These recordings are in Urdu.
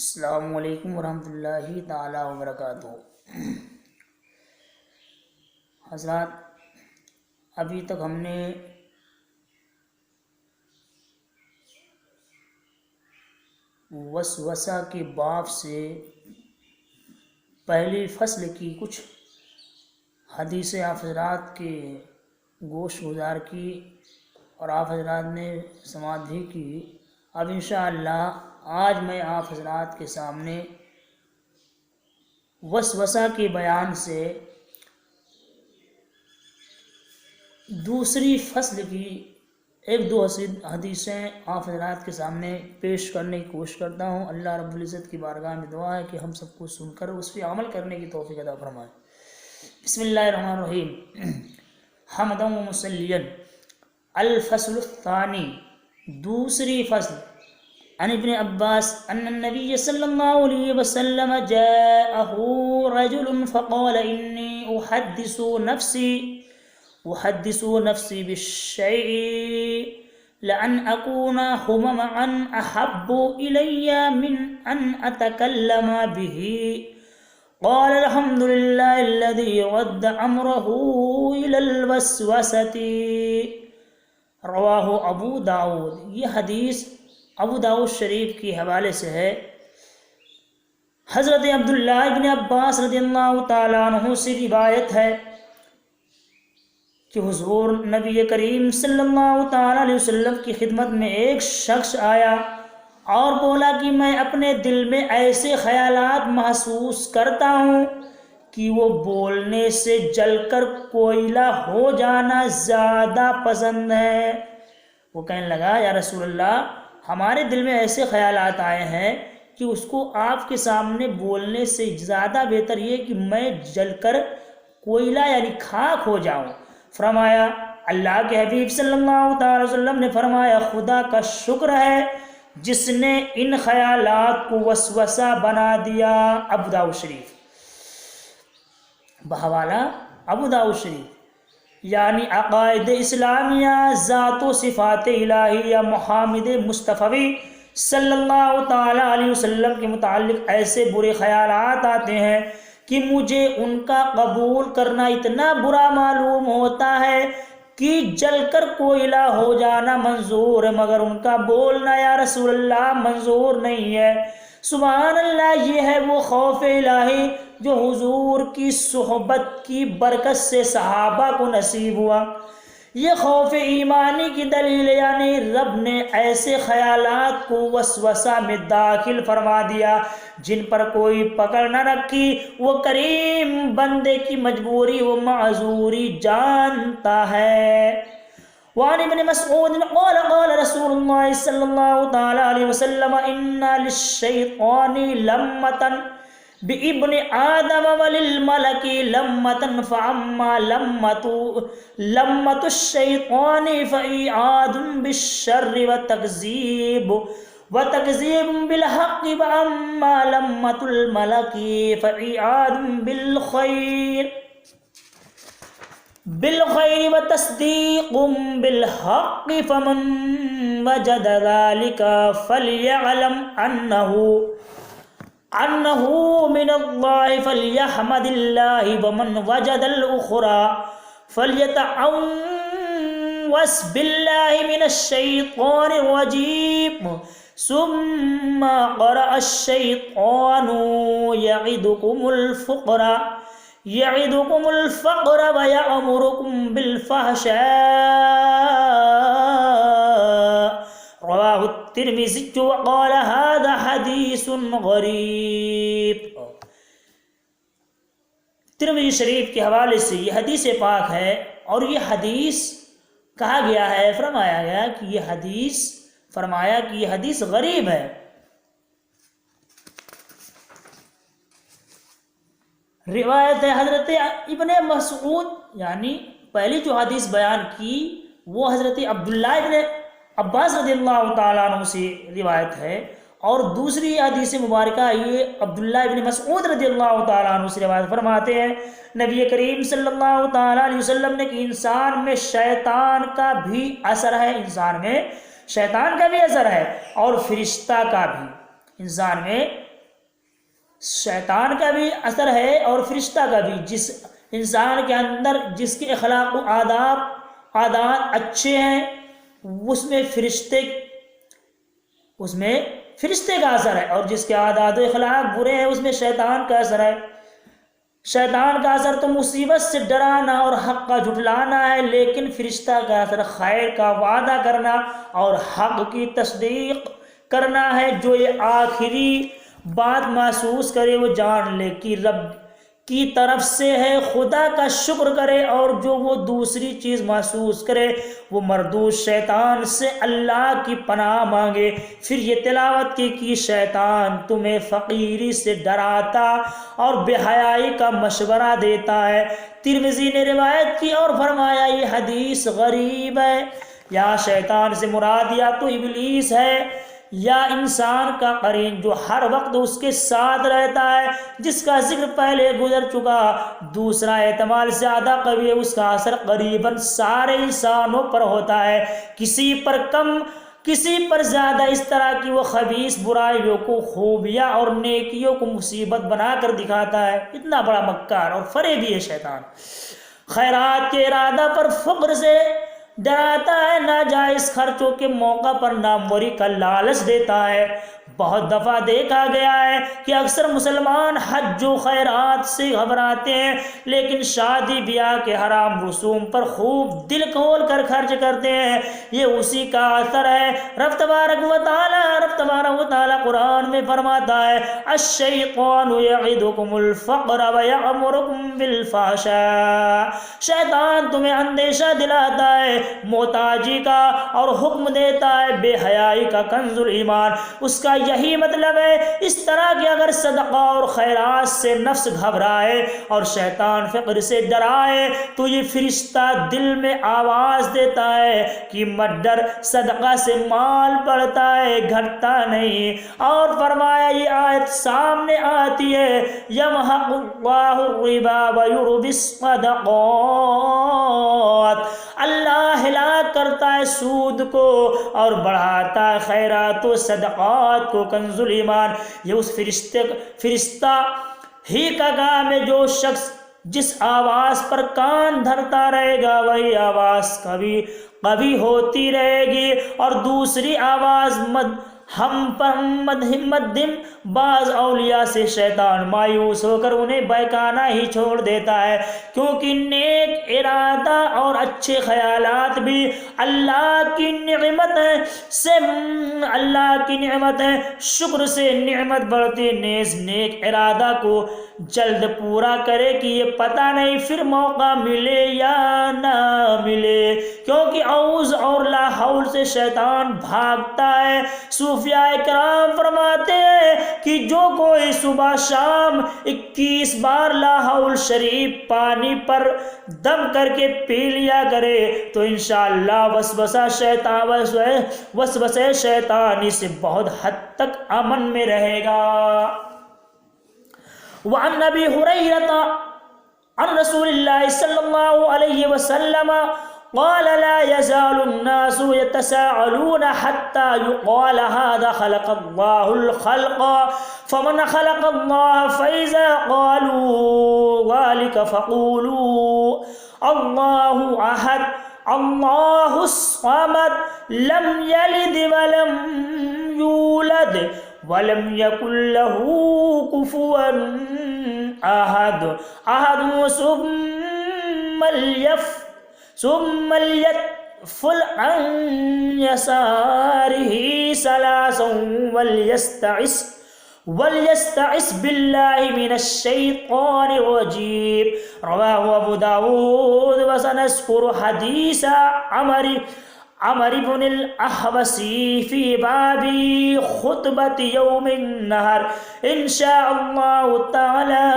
السلام علیکم ورحمۃ اللہ تعالیٰ وبرکاتہ۔ حضرات، ابھی تک ہم نے وسوسہ کے باب سے پہلی فصل کی کچھ حدیث آپ حضرات کے گوش گزار کی اور آپ حضرات نے سماعت بھی کی۔ اب انشاءاللہ آج میں آپ حضرات کے سامنے وسوسہ کے بیان سے دوسری فصل کی ایک دو حدیثیں آپ حضرات کے سامنے پیش کرنے کی کوشش کرتا ہوں۔ اللہ رب العزت کی بارگاہ میں دعا ہے کہ ہم سب کو سن کر اس پہ عمل کرنے کی توفیق عطا فرمائے۔ بسم اللہ الرحمن الرحیم۔ حمدا و مسلین۔ الفصل الثانی، دوسری فصل۔ عن ابن عباس ان النبی صلی اللہ علیہ وسلم جاءه رجل فقال انی احدث نفسی بالشیء لأن اکون هممعا احب الی من ان اتکلم به قال الحمد للہ الذی رد امره الى الوسوسة۔ رواہ ابو داؤد۔ یہ حدیث ابو داؤد شریف کے حوالے سے ہے۔ حضرت عبداللہ ابن عباس رضی اللہ تعالیٰ عنہ سے روایت ہے کہ حضور نبی کریم صلی اللہ تعالیٰ علیہ وسلم کی خدمت میں ایک شخص آیا اور بولا کہ میں اپنے دل میں ایسے خیالات محسوس کرتا ہوں کہ وہ بولنے سے جل کر کوئلہ ہو جانا زیادہ پسند ہے۔ وہ کہنے لگا، یا رسول اللہ، ہمارے دل میں ایسے خیالات آئے ہیں کہ اس کو آپ کے سامنے بولنے سے زیادہ بہتر یہ کہ میں جل کر کوئلہ یعنی خاک ہو جاؤں۔ فرمایا، اللہ کے حبیب صلی اللہ تعالی وسلم نے فرمایا، خدا کا شکر ہے جس نے ان خیالات کو وسوسہ بنا دیا۔ ابو داؤد شریف، بحوالہ ابو داؤد شریف، یعنی عقائد اسلامیہ، ذات و صفات الہیہ محمد مصطفی صلی اللہ تعالیٰ علیہ وسلم کے متعلق ایسے برے خیالات آتے ہیں کہ مجھے ان کا قبول کرنا اتنا برا معلوم ہوتا ہے کہ جل کر کوئلہ ہو جانا منظور ہے، مگر ان کا بولنا یا رسول اللہ منظور نہیں ہے۔ سبحان اللہ، یہ ہے وہ خوف الہی جو حضور کی صحبت کی برکت سے صحابہ کو نصیب ہوا۔ یہ خوف ایمانی کی دلیل، یعنی رب نے ایسے خیالات کو وسوسہ میں داخل فرما دیا جن پر کوئی پکڑ نہ رکھی۔ وہ کریم بندے کی مجبوری و معذوری جانتا ہے۔ وعن ابن مسعود قال قال رسول اللہ صلی اللہ تعالی علیہ وسلم، ان للشیطان لمۃ بابن آدم وللملک لمۃ فاما لمۃ الشیطان فإعاذ بالشر وتکذیب بالحق، واما لمۃ الملک فإعاذ بالخیر وتصدیق بالحق، فمن وجد ذلك فلیعلم انہ من اللہ فلیحمد اللہ، ومن وجد الاخری فلیتعوذ باللہ من الشیطان الرجیم۔ ثم قرأ الشیطان یعدکم الفقر ویأمرکم بالفحشاء۔ رواہ الترمذی وقال هذا حدیث غریب۔ ترمذی شریف کے حوالے سے یہ حدیث پاک ہے، اور یہ حدیث کہا گیا ہے، فرمایا گیا کہ یہ حدیث غریب ہے۔ روایت ہے حضرت ابن مسعود، یعنی پہلی جو حدیث بیان کی وہ حضرت عبداللہ ابن عباس رضی اللہ تعالیٰ عنہ سے روایت ہے، اور دوسری حدیث مبارکہ یہ عبداللہ ابن مسعود رضی اللہ تعالیٰ عنہ سے روایت فرماتے ہیں، نبی کریم صلی اللہ تعالیٰ علیہ وسلم نے کہ انسان میں شیطان کا بھی اثر ہے، انسان میں شیطان کا بھی اثر ہے اور فرشتہ کا بھی، انسان میں شیطان کا بھی اثر ہے اور فرشتہ کا بھی. جس انسان کے اندر جس کے اخلاق و عادات اچھے ہیں اس میں فرشتے کا اثر ہے، اور جس کے عادات و اخلاق برے ہیں اس میں شیطان کا اثر ہے. شیطان کا اثر تو مصیبت سے ڈرانا اور حق کا جھٹلانا ہے، لیکن فرشتہ کا اثر خیر کا وعدہ کرنا اور حق کی تصدیق کرنا ہے. جو یہ آخری بات محسوس کرے وہ جان لے کہ رب کی طرف سے ہے، خدا کا شکر کرے، اور جو وہ دوسری چیز محسوس کرے وہ مردود شیطان سے اللہ کی پناہ مانگے. پھر یہ تلاوت کی کہ شیطان تمہیں فقیری سے ڈراتا اور بے حیائی کا مشورہ دیتا ہے. ترمذی نے روایت کی اور فرمایا یہ حدیث غریب ہے. یا شیطان سے مراد یا تو ابلیس ہے یا انسان کا قرین جو ہر وقت اس کے ساتھ رہتا ہے، جس کا ذکر پہلے گزر چکا. دوسرا احتمال زیادہ قوی ہے، اس کا اثر قریباً سارے انسانوں پر ہوتا ہے، کسی پر کم کسی پر زیادہ، اس طرح کی وہ خبیث برائیوں کو خوبیاں اور نیکیوں کو مصیبت بنا کر دکھاتا ہے. اتنا بڑا مکار اور فریبی ہے شیطان. خیرات کے ارادہ پر فقر سے ڈراتا ہے، ناجائز خرچوں کے موقع پر ناموری کا لالچ دیتا ہے. بہت دفعہ دیکھا گیا ہے کہ اکثر مسلمان حج و خیرات سے گھبراتے ہیں، لیکن شادی بیاہ کے حرام رسوم پر خوب دل کھول کر خرچ کرتے ہیں. یہ اسی کا اثر ہے. رب تبارک و تعالی قرآن میں فرماتا ہے الشیطان یعدکم الفقر ویأمرکم بالفحشاء. شیطان تمہیں اندیشہ دلاتا ہے محتاجی کا اور حکم دیتا ہے بے حیائی کا. کنز ایمان اس کا یہی مطلب ہے. اس طرح کہ اگر صدقہ اور خیرات سے نفس گھبرائے اور شیطان فقر سے ڈرائے تو یہ فرشتہ دل میں آواز دیتا ہے کہ مت ڈر، صدقہ سے مال بڑھتا ہے گھٹتا نہیں. اور فرمایا یہ آیت سامنے آتی ہے یمحق اللہ الربا ویربی الصدقات. اللہ ہلاک کرتا ہے سود کو اور بڑھاتا ہے خیرات و صدقات کو. کنز ایمان یہ اس فرشتہ ہی کا کام ہے. جو شخص جس آواز پر کان دھرتا رہے گا وہی آواز کبھی ہوتی رہے گی، اور دوسری آواز مدھم. بعض اولیاء سے شیطان مایوس ہو کر انہیں بہکانا ہی چھوڑ دیتا ہے، کیونکہ نیک ارادہ اور اچھے خیالات بھی اللہ کی نعمت ہے. شکر سے نعمت بڑھتی، نیز نیک ارادہ کو جلد پورا کرے کہ یہ پتہ نہیں پھر موقع ملے یا نہ ملے، کیونکہ عوض اور لا حول سے شیطان بھاگتا ہے. صوفیاء کرام فرماتے ہیں کہ جو کوئی صبح شام 21 بار لا حول شریف پانی پر دم کر کے پی لیا کرے تو انشاءاللہ وسوسے شیطانی سے بہت حد تک امن میں رہے گا. وعن نبی ہریرہ عن رسول اللہ صلی اللہ علیہ وسلم قال لا يزال الناس يتساءلون حتى يقال هذا خلق الله الخلق فمن خلق الله فإذا قالوا ذلك فقولوا الله أحد الله الصمد لم يلد ولم يولد ولم يكن له كفوا أحد ثم ليتفل عن يساره ثلاثا وليستعذ بالله من الشيطان الرجيم. رواه أبو داود. وسنذكر حديث عمر بن الأحوص في باب خطبة يوم النهر إن شاء الله تعالى.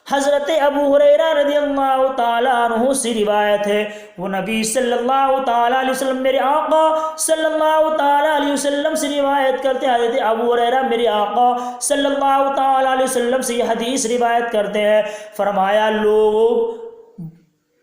حضرت ابو ہریرہ رضی اللہ تعالیٰ عنہ سے روایت ہے، وہ نبی صلی اللہ تعالیٰ علیہ وسلم میرے آقا صلی اللہ تعالیٰ علیہ وسلم سے روایت کرتے ہیں. حضرت ابو ہریرہ میرے آقا صلی اللہ تعالیٰ علیہ وسلم سے یہ حدیث روایت کرتے ہیں. فرمایا لوگ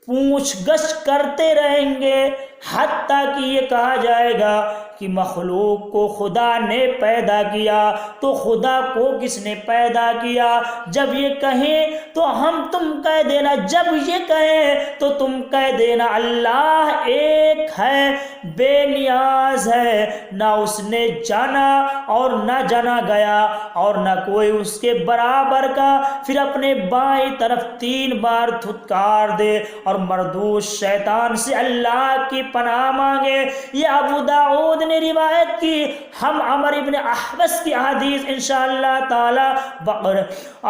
پوچھ گچھ کرتے رہیں گے حتیٰ کہ یہ کہا جائے گا کہ مخلوق کو خدا نے پیدا کیا تو خدا کو کس نے پیدا کیا؟ جب یہ کہیں تو ہم تم کہہ دینا، جب یہ کہیں تو تم کہہ دینا اللہ ایک ہے، بے نیاز ہے، نہ اس نے جانا اور نہ جانا گیا اور نہ کوئی اس کے برابر کا۔ پھر اپنے بائیں طرف 3 بار دھتکار دے اور مردود شیطان سے اللہ کی پناہ مانگے۔ یہ ابو داؤد نے روایت کی۔ ہم عمر ابن احبس کی حدیث انشاءاللہ تعالی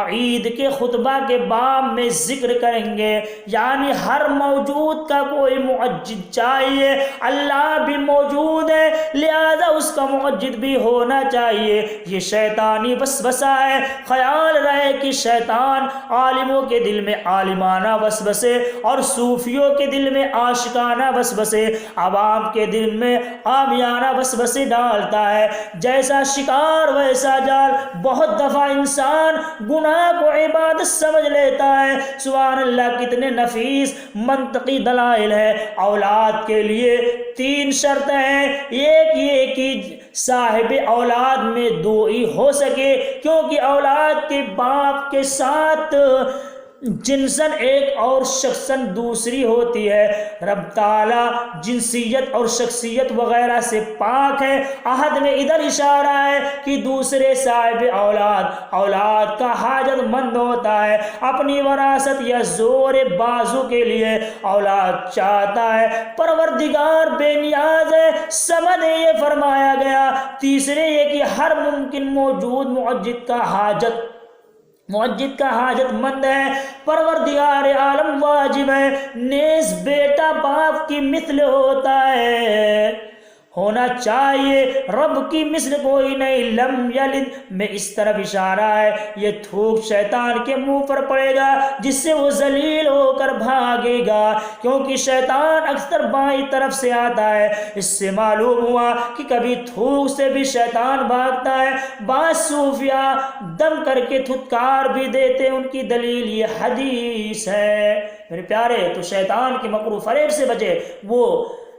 عید کے خطبہ کے باب میں ذکر کریں گے۔ یعنی ہر موجود کا کوئی معجد چاہیے، اللہ بھی موجود ہے لہذا اس کا معجد بھی ہونا چاہیے۔ یہ شیطانی وسوسہ ہے۔ خیال رہے کہ شیطان عالموں کے دل میں عالمانہ وسوسے اور صوفیوں کے دل میں عاشقانہ وسوسے، عوام کے دل میں عامیانہ وسوسے ڈالتا ہے۔ جیسا شکار ویسا جال۔ بہت دفعہ انسان گناہ کو عبادت سمجھ لیتا ہے۔ سبحان اللہ، کتنے نفیس منطقی دلائل ہے۔ اولاد کے لیے 3 شرط ہیں۔ ایک یہ کہ صاحب اولاد میں 2 ہی ہو سکے، کیونکہ اولاد کے باپ کے ساتھ جنسن ایک اور شخصن دوسری ہوتی ہے۔ رب تعالی جنسیت اور شخصیت وغیرہ سے پاک ہے۔ عہد میں ادھر اشارہ ہے کہ دوسرے صاحب اولاد کا حاجت مند ہوتا ہے، اپنی وراثت یا زور بازو کے لیے اولاد چاہتا ہے۔ پروردگار بے نیاز ہے، سمد ہے، یہ فرمایا گیا۔ تیسرے یہ کہ ہر ممکن موجود معجد کا حاجت مند ہے۔ پروردگار عالم واجب ہے، نیز بیٹا باپ کی مثل ہونا چاہیے، رب کی مثل کوئی نہیں۔ لم یلد میں اس طرف اشارہ ہے، یہ تھوک شیطان کے منہ پر پڑے گا جس سے وہ ذلیل ہو کر بھاگے گا، کیونکہ شیطان اکثر بائیں طرف سے آتا ہے۔ اس سے معلوم ہوا کہ کبھی تھوک سے بھی شیطان بھاگتا ہے۔ بعض صوفیاء دم کر کے دھتکار بھی دیتے، ان کی دلیل یہ حدیث ہے۔ میرے پیارے، تو شیطان کے مکر و فریب سے بچے۔ وہ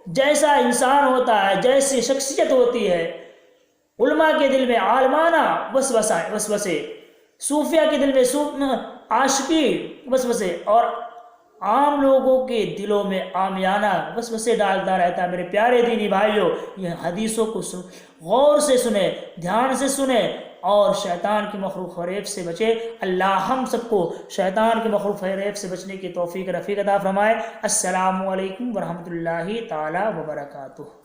جیسا انسان ہوتا ہے، جیسی شخصیت ہوتی ہے، علماء کے دل میں عالمانہ وسوسے، صوفیہ کے دل میں عاشقی وسوسے، اور عام لوگوں کے دلوں میں عامیانہ وسوسے ڈالتا رہتا ہے۔ میرے پیارے دینی بھائیوں، یہ حدیثوں کو غور سے سنیں، دھیان سے سنیں اور شیطان کی مکر و فریب سے بچے۔ اللہ ہم سب کو شیطان کے مکر و فریب سے بچنے کی توفیق رفیق عطا فرمائے۔ السلام علیکم ورحمۃ اللہ تعالی وبرکاتہ۔